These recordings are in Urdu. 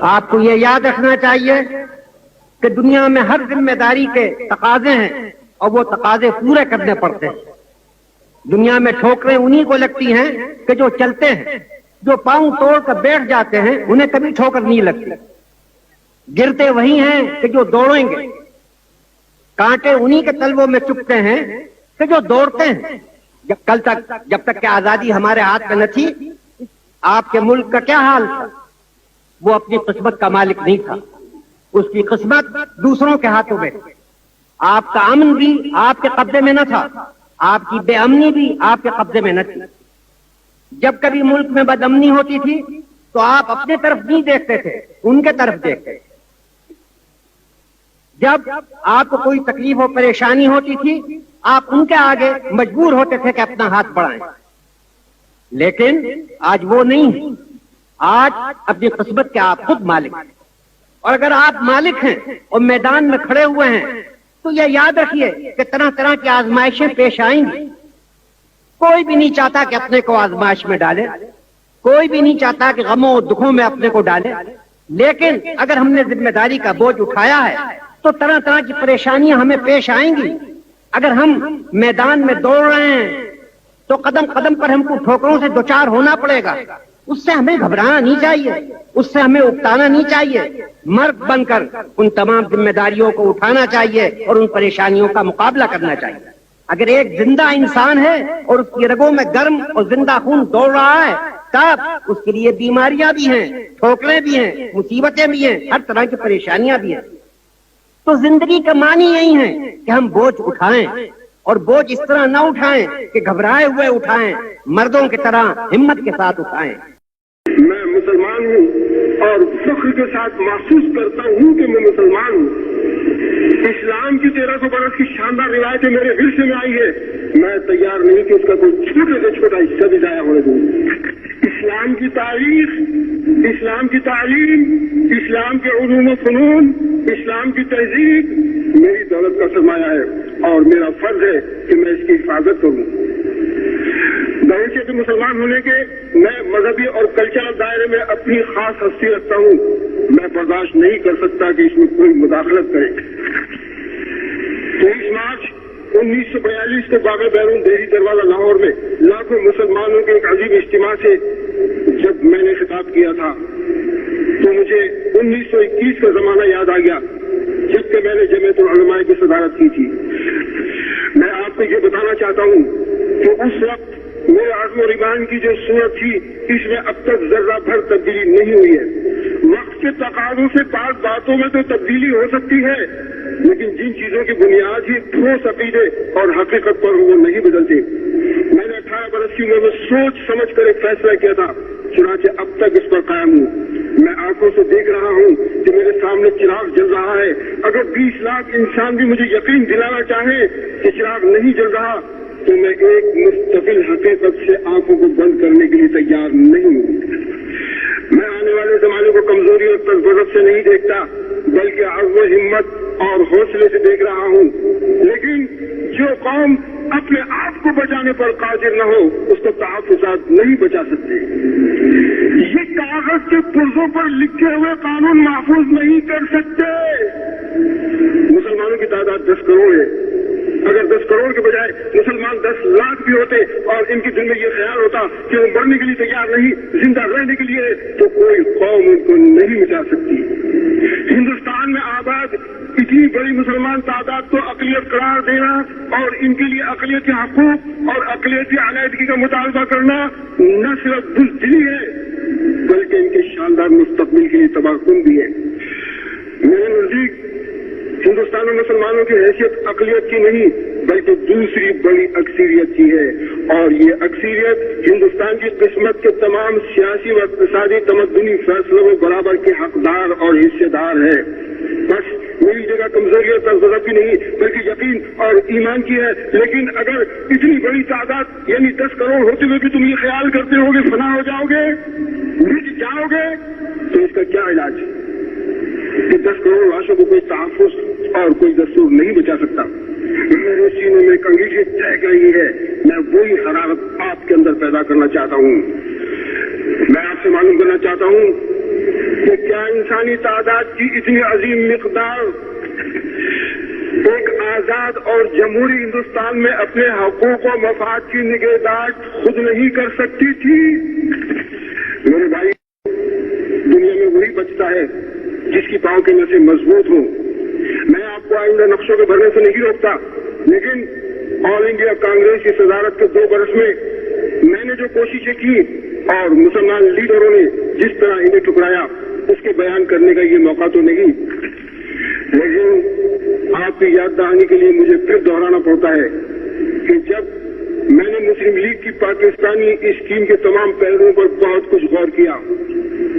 آپ کو یہ یاد رکھنا چاہیے کہ دنیا میں ہر ذمہ داری کے تقاضے ہیں اور وہ تقاضے پورے کرنے پڑتے ہیں. دنیا میں ٹھوکریں انہی کو لگتی ہیں کہ جو چلتے ہیں. جو پاؤں توڑ کر بیٹھ جاتے ہیں انہیں کبھی ٹھوکر نہیں لگتی. گرتے وہی ہیں کہ جو دوڑیں گے. کانٹے انہی کے تلووں میں چپتے ہیں کہ جو دوڑتے ہیں. جب تک کہ آزادی ہمارے ہاتھ میں نہ تھی، آپ کے ملک کا کیا حال تھا؟ وہ اپنی قسمت کا مالک نہیں تھا، اس کی قسمت دوسروں کے ہاتھوں میں. آپ کا امن بھی آپ کے قبضے میں نہ تھا، آپ کی بے امنی بھی آپ کے قبضے میں نہ تھی. جب کبھی ملک میں بد امنی ہوتی تھی تو آپ اپنے طرف نہیں دیکھتے تھے، ان کے طرف دیکھتے. جب آپ کو کوئی تکلیف و پریشانی ہوتی تھی آپ ان کے آگے مجبور ہوتے تھے کہ اپنا ہاتھ بڑھائیں. لیکن آج وہ نہیں. آج اپنی قسمت کے آپ خود مالک ہیں. اور اگر آپ مالک ہیں اور میدان میں کھڑے ہوئے ہیں تو یہ یاد رکھیے کہ طرح طرح کی آزمائشیں پیش آئیں گی. کوئی بھی نہیں چاہتا کہ اپنے کو آزمائش میں ڈالے، کوئی بھی نہیں چاہتا کہ غموں اور دکھوں میں اپنے کو ڈالے. لیکن اگر ہم نے ذمہ داری کا بوجھ اٹھایا ہے تو طرح طرح کی پریشانیاں ہمیں پیش آئیں گی. اگر ہم میدان میں دوڑ رہے ہیں تو قدم قدم پر ہم کو ٹھوکروں سے دوچار ہونا پڑے گا. اس سے ہمیں گھبرانا نہیں چاہیے، اس سے ہمیں اکتانا نہیں چاہیے. مرد بن کر ان تمام ذمہ داریوں کو اٹھانا چاہیے اور ان پریشانیوں کا مقابلہ کرنا چاہیے. اگر ایک زندہ انسان ہے اور اس کی رگوں میں گرم اور زندہ خون دوڑ رہا ہے تب اس کے لیے بیماریاں بھی ہیں، ٹھوکریں بھی ہیں، مصیبتیں بھی ہیں، ہر طرح کی پریشانیاں بھی ہیں. تو زندگی کا معنی یہی ہے کہ ہم بوجھ اٹھائیں، اور بوجھ اس طرح نہ اٹھائیں کہ گھبرائے ہوئے اٹھائیں، مردوں کی طرح ہمت کے ساتھ اٹھائیں. میں مسلمان ہوں اور فخر کے ساتھ محسوس کرتا ہوں کہ میں مسلمان ہوں. اسلام کی 1300 برس کی شاندار روایتیں میرے ورثے میں آئی ہے. میں تیار نہیں کہ اس کا کوئی چھوٹے سے چھوٹا حصہ بھی ضائع ہونے دوں. اسلام کی تاریخ، اسلام کی تعلیم، اسلام کے علوم و فنون، اسلام کی تہذیب میری دولت کا سرمایہ ہے اور میرا فرض ہے کہ میں اس کی حفاظت کروں. بحیثیت مسلمان ہونے کے میں مذہبی اور کلچرل دائرے میں اپنی خاص ہستی رکھتا ہوں. میں برداشت نہیں کر سکتا کہ اس میں کوئی مداخلت کرے. 23 مارچ 1942 کو باغ بیرون دہلی دروازہ لاہور میں لاکھوں مسلمانوں کے ایک عظیم اجتماع سے جب میں نے خطاب کیا تھا تو مجھے 1921 کا زمانہ یاد آ گیا جبکہ میں نے جمعیت العلماء کی صدارت کی تھی. میں آپ کو یہ بتانا چاہتا ہوں کہ اس وقت میرے عزم و ایمان کی جو صورت تھی اس میں اب تک ذرہ بھر تبدیلی نہیں ہوئی ہے. وقت کے تقاضوں سے بعض باتوں میں تو تبدیلی ہو سکتی ہے لیکن جن چیزوں کی بنیاد ہی ٹھوس عقیدے اور حقیقت پر وہ نہیں بدلتے. میں نے 18 برس کی عمر میں سوچ سمجھ کر ایک فیصلہ کیا تھا، چنانچہ اب تک اس پر قائم ہوں. میں آنکھوں سے دیکھ رہا ہوں کہ میرے سامنے چراغ جل رہا ہے. اگر 20 لاکھ انسان بھی مجھے یقین دلانا چاہیں کہ چراغ نہیں جل رہا تو میں ایک مستقل حقیقت سے آنکھوں کو بند کرنے کے لیے تیار نہیں ہوں. میں آنے والے زمانے کو کمزوری اور تذبذب سے نہیں دیکھتا بلکہ عزم و ہمت اور حوصلے سے دیکھ رہا ہوں. لیکن جو قوم اپنے آپ کو بچانے پر قادر نہ ہو اس کو تحفظات نہیں بچا سکتے. یہ کاغذ کے پرزوں پر لکھے ہوئے قانون محفوظ نہیں کر سکتے. مسلمانوں کی تعداد 10 کروڑ ہے. اگر 10 کروڑ کے بجائے مسلمان 10 لاکھ بھی ہوتے اور ان کے دل میں یہ خیال ہوتا کہ وہ مرنے کے لیے تیار نہیں زندہ رہنے کے لیے تو کوئی قوم ان کو نہیں مٹا سکتی. ہندوستان میں آباد اتنی بڑی مسلمان تعداد کو اقلیت قرار دینا اور ان کے لیے اقلیتی حقوق اور اقلیتی علیحدگی کا مطالبہ کرنا نہ صرف بزدلی ہے بلکہ ان کے شاندار مستقبل کے لیے تباہ کن بھی ہے. میرے نزدیک ہندوستان میں مسلمانوں کی حیثیت اقلیت کی نہیں بلکہ دوسری بڑی اکثریت کی ہے اور یہ اکثریت ہندوستان کی قسمت کے تمام سیاسی و اقتصادی تمدنی فیصلوں میں برابر کے حقدار اور حصے دار ہے. بس میری جگہ کمزوری اور تذبذب کی نہیں بلکہ یقین اور ایمان کی ہے. لیکن اگر اتنی بڑی تعداد یعنی 10 کروڑ ہوتے ہوئے بھی تم یہ خیال کرتے ہو کہ فنا ہو جاؤ گے، مٹ جاؤ گے تو اس کا کیا علاج ہے کہ 10 کروڑ لاشوں کو کوئی تحفظ اور کوئی دستور نہیں بچا سکتا. میرے سینے میں ایک انگیزی طے گئی ہے. میں وہی حرارت آپ کے اندر پیدا کرنا چاہتا ہوں. میں آپ سے معلوم کرنا چاہتا ہوں کہ کیا انسانی تعداد کی اتنی عظیم مقدار ایک آزاد اور جمہوری ہندوستان میں اپنے حقوق و مفاد کی نگہداشت خود نہیں کر سکتی تھی؟ میرے بھائی، دنیا میں وہی بچتا ہے جس کی پاؤں کے نسیں مضبوط ہوں۔ میں آپ کو آئندہ نقشوں کے بھرنے سے نہیں روکتا، لیکن آل انڈیا کانگریس کی صدارت کے 2 برس میں میں نے جو کوششیں کی اور مسلمان لیڈروں نے جس طرح انہیں ٹکرایا، اس کے بیان کرنے کا یہ موقع تو نہیں، لیکن آپ کی یاد دہانی کے لیے مجھے پھر دہرانا پڑتا ہے کہ جب میں نے مسلم لیگ کی پاکستانی اسکیم کے تمام پہلوؤں پر بہت کچھ غور کیا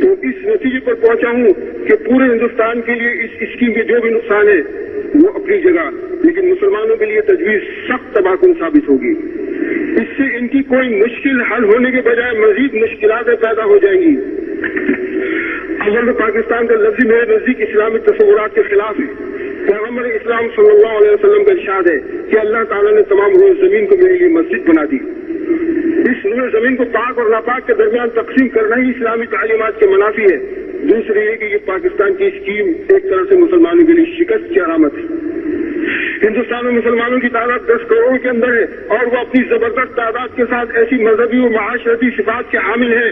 تو اس نتیجے پر پہنچا ہوں کہ پورے ہندوستان کے لیے اس اسکیم کے جو بھی نقصان ہے وہ اپنی جگہ، لیکن مسلمانوں کے لیے تجویز سخت تباہ کن ثابت ہوگی۔ اس سے ان کی کوئی مشکل حل ہونے کے بجائے مزید مشکلات پیدا ہو جائیں گی۔ اول پاکستان کا لفظ میرے نزدیک اسلامی تصورات کے خلاف ہے۔ پیغمبر اسلام صلی اللہ علیہ وسلم کا ارشاد ہے کہ اللہ تعالیٰ نے تمام روئے زمین کو میرے لیے مسجد بنا دی۔ اس روئے زمین کو پاک اور ناپاک کے درمیان تقسیم کرنا ہی اسلامی تعلیمات کے منافی ہے۔ دوسری یہ کہ یہ پاکستان کی اسکیم ایک طرح سے مسلمانوں کے لیے شکست کی علامت ہے۔ ہندوستان میں مسلمانوں کی تعداد 10 کروڑ کے اندر ہے اور وہ اپنی زبردست تعداد کے ساتھ ایسی مذہبی و معاشرتی صفات کے حامل ہے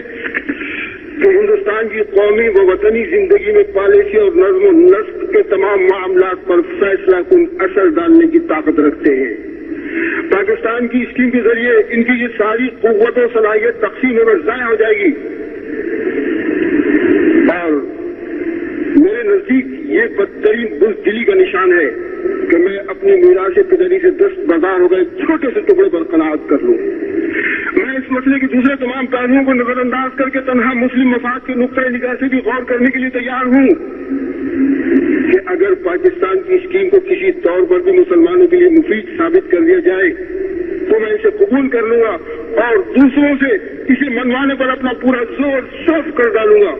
کہ ہندوستان کی قومی و وطنی زندگی میں پالیسی اور نظم و نسق کے تمام معاملات پر فیصلہ کن اثر ڈالنے کی طاقت رکھتے ہیں۔ پاکستان کی اسکیم کے ذریعے ان کی یہ ساری قوت و صلاحیت تقسیم میں ضائع ہو جائے گی اور میرے نزدیک یہ بدترین بزدلی کا نشان ہے کہ میں اپنی میراث پدری سے دست بردار ہو گئے چھوٹے سے ٹکڑے پر قناعت کر لوں۔ میں اس مسئلے کے دوسرے تمام پہلوؤں کو نظر انداز کر کے تنہا مسلم مفاد کے نقطۂ نگاہ سے بھی غور کرنے کے لیے تیار ہوں کہ اگر پاکستان کی اسکیم کو کسی طور پر بھی مسلمانوں کے لیے مفید ثابت کر دیا جائے تو میں اسے قبول کر لوں گا اور دوسروں سے اسے منوانے پر اپنا پورا زور صرف کر ڈالوں گا،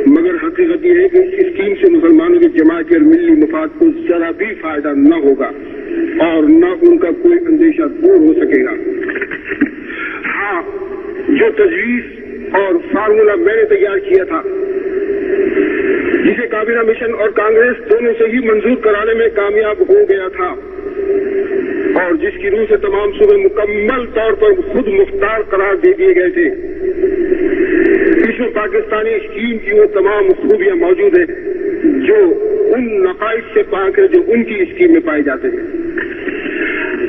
مگر حقیقت یہ ہے کہ اس اسکیم سے مسلمانوں کے جماعتی اور ملی مفاد کو ذرا بھی فائدہ نہ ہوگا اور نہ ان کا کوئی اندیشہ دور ہو سکے گا۔ ہاں، جو تجویز اور فارمولا میں نے تیار کیا تھا جسے کابینہ مشن اور کانگریس دونوں سے ہی منظور کرانے میں کامیاب ہو گیا تھا اور جس کی روح سے تمام صوبے مکمل طور پر خود مختار قرار دے دیے گئے تھے، اس میں پاکستانی اسکیم کی وہ تمام خوبیاں موجود ہیں جو ان نقائص سے پاک ہے جو ان کی اسکیم میں پائے جاتے ہیں۔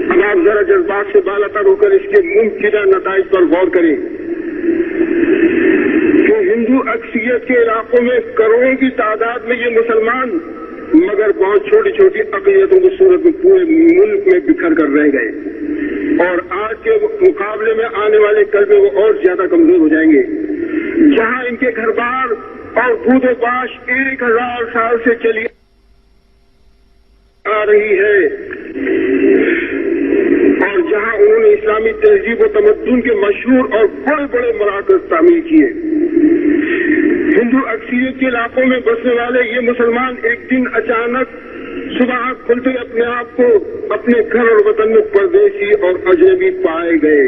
اب آپ ذرا جذبات سے بالاتر ہو کر اس کے ممکنہ نتائج پر غور کریں کہ ہندو اکثریت کے علاقوں میں کروڑوں کی تعداد میں یہ مسلمان مگر بہت چھوٹی چھوٹی اقلیتوں کی صورت میں پورے ملک میں بکھر کر رہ گئے اور آج کے مقابلے میں آنے والے کل میں وہ اور زیادہ کمزور ہو جائیں گے۔ جہاں ان کے گھر بار اور بود و باش 1000 سال سے چلی آ رہی ہے اور جہاں انہوں نے اسلامی تہذیب و تمدن کے مشہور اور بڑے بڑے مراکز تعمیر کیے، ہندو اکثریت کے علاقوں میں بسنے والے یہ مسلمان ایک دن اچانک صبح کھلتے اپنے آپ کو اپنے گھر اور وطن میں پردیسی اور اجنبی پائے گئے،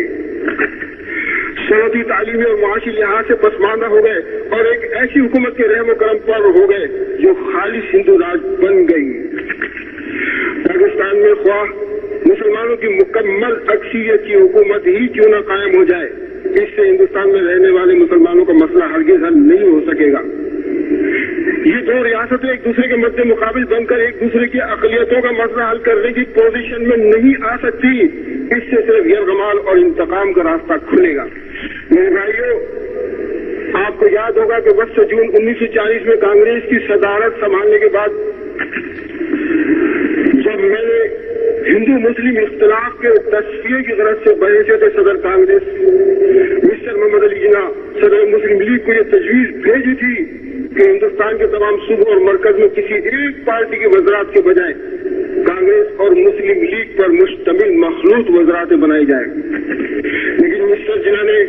صنعتی تعلیمی اور معاشی لحاظ سے پسماندہ ہو گئے اور ایک ایسی حکومت کے رحم و کرم پر ہو گئے جو خالص ہندو راج بن گئی۔ پاکستان میں خواہ مسلمانوں کی مکمل اکثریت کی حکومت ہی کیوں نہ قائم ہو جائے، اس سے ہندوستان میں رہنے والے مسلمانوں کا مسئلہ ہرگز حل نہیں ہو سکے گا۔ یہ دو ریاستیں ایک دوسرے کے مد مقابل بن کر ایک دوسرے کی اقلیتوں کا مسئلہ حل کرنے کی پوزیشن میں نہیں آ سکتی، اس سے صرف یرغمال اور انتقام کا راستہ کھلے گا۔ میرے بھائیوں، آپ کو یاد ہوگا کہ 10 جون 1940 میں کانگریس کی صدارت سنبھالنے کے بعد جب میں نے ہندو مسلم اختلاف کے تصفیے کی غرض سے بحیثیت صدر کانگریس مسٹر محمد علی جناح صدر مسلم لیگ کو یہ تجویز بھیجی تھی کہ ہندوستان کے تمام صوبوں اور مرکز میں کسی ایک پارٹی کے وزرات کے بجائے کانگریس اور مسلم لیگ پر مشتمل مخلوط وزراتیں بنائی جائیں، لیکن مسٹر جناح نے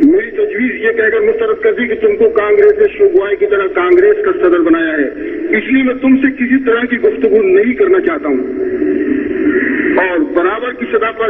میری تجویز یہ کہہ کر مسترد کر دی کہ تم کو کانگریس نے شوبوائے کی طرح کانگریس کا صدر بنایا ہے، اس لیے میں تم سے کسی طرح کی گفتگو نہیں کرنا چاہتا ہوں اور برابر کی سطح پر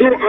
2